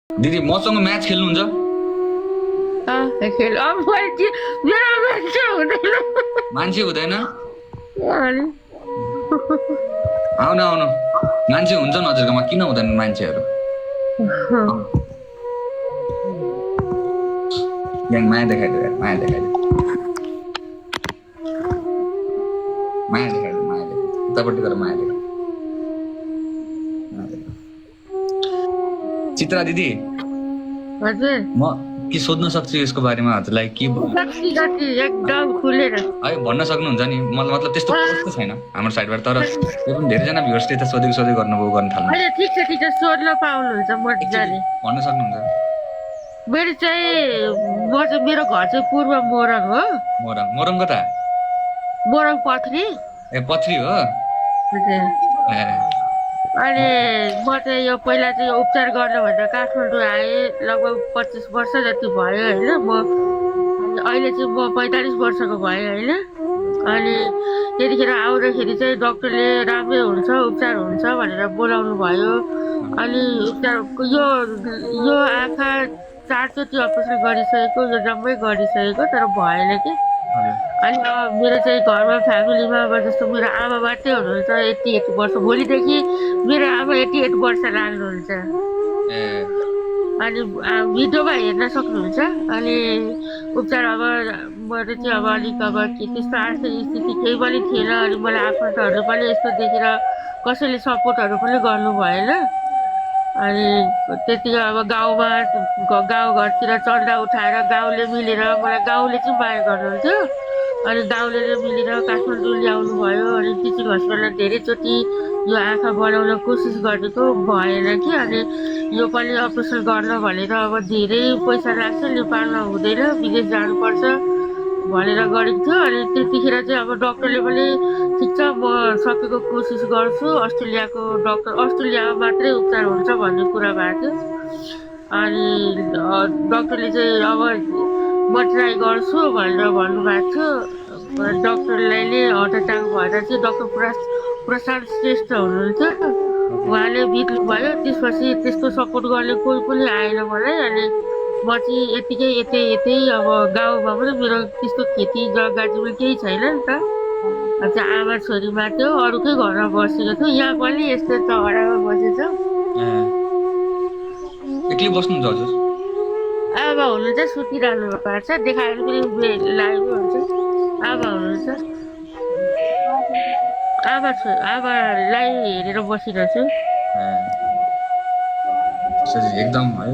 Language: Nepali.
दिदी मसँग म्याच खेल्नुहुन्छ? मान्छे हुँदैन? आउनु आउनु, मान्छे हुन्छ हजुरकोमा, किन हुँदैन मान्छेहरू? माया देखाइदियो, माया देखाइदियो, माया देखाइदियो, माया देखाइदियो, उतापट्टि गएर माया देखाइदियो। चित्रा दिदी, हजुर म के सोध्न सक्छु यसको बारेमा हजुरलाई? के एकदम खुलेर है भन्न सक्नुहुन्छ नि? मतलब त्यस्तो कस्तो छैन हाम्रो साइडबाट, तर त्यो पनि धेरैजना भ्युअर्सले त सोधेको गर्नुभयो, गर्न थाल्नु। अहिले ठिक छ सोध्न पाउनुहुन्छ मजाले। भन्न सक्नुहुन्छ? मेरो चाहिँ मेरो घर चाहिँ पूर्व मोरङ हो। मोरङ कता? मोरङ पथरी। ए पथरी हो। अनि म चाहिँ यो पहिला चाहिँ उपचार गर्न भनेर काठमाडौँ आएँ, लगभग 25 वर्ष जति भयो होइन। म अहिले चाहिँ म 45 वर्षको भएँ होइन। अनि त्यतिखेर आउँदाखेरि चाहिँ डक्टरले राम्रै हुन्छ, उपचार हुन्छ भनेर बोलाउनु भयो। अनि उपचार यो आँखा 4 चोटि अपरेसन गरिसकेको, यो जम्मै गरिसकेको, तर भएन कि। अनि मेरो चाहिँ घरमा फ्यामिलीमा अब जस्तो मेरो आमा मात्रै हुनुहुन्छ 88 वर्ष। भोलिदेखि मेरो आमा 88 वर्ष लाग्नुहुन्छ। अनि भिडियोमा हेर्न सक्नुहुन्छ। अनि उपचार अब मेरो चाहिँ अब अलिक अब त्यस्तो आर्थिक स्थिति केही पनि थिएन। अनि मलाई आफन्तहरूले पनि यस्तो देखेर कसैले सपोर्टहरू पनि गर्नु भएन। अनि त्यतिकै अब गाउँघरतिर चन्दा उठाएर गाउँले मिलेर, मलाई गाउँले चाहिँ माया गर्नुहुन्थ्यो। अनि गाउँले मिलेर काठमाडौँ ल्याउनु भयो। अनि टिचिङ हस्पिटलमा धेरैचोटि यो आँखा बनाउन कोसिस गरेको भएन कि। अनि यो पनि अपरेसन गर्न भनेर अब धेरै पैसा लाग्छ, नेपालमा हुँदैन, विदेश जानुपर्छ भनेर गरेको थियो। अनि त्यतिखेर चाहिँ अब डक्टरले पनि ठिक छ म सकेको कोसिस गर्छु, अस्ट्रेलियामा मात्रै उपचार हुन्छ भन्ने कुरा भएको थियो। अनि डक्टरले चाहिँ अब म ट्राई गर्छु भनेर भन्नुभएको थियो। डक्टरलाई नै हार्ट एट्याक भएर चाहिँ डक्टर प्रशान्त श्रेष्ठ हुनुहुन्थ्यो, उहाँले बित्नु भयो। त्यसपछि त्यस्तो सपोर्ट गर्ने कोही पनि आएन मलाई। अनि म चाहिँ यतै अब गाउँमा पनि मेरो त्यस्तो खेती जग्गा पनि केही छैन नि त। चाहिँ आमा छोरी मात्रै हो, अरूकै घरमा बसेको थियो। यहाँ पनि यस्तो चौडामा बसेछ। एक्लै बस्नुहुन्छ हजुर? आमा हुनुहुन्छ, सुतिरहनु पर्छ, देखाएर पनि लागेको हुन्छ। आमा हुनुहुन्छ, आमालाई हेरेर बसिरहेको छु। एकदम है।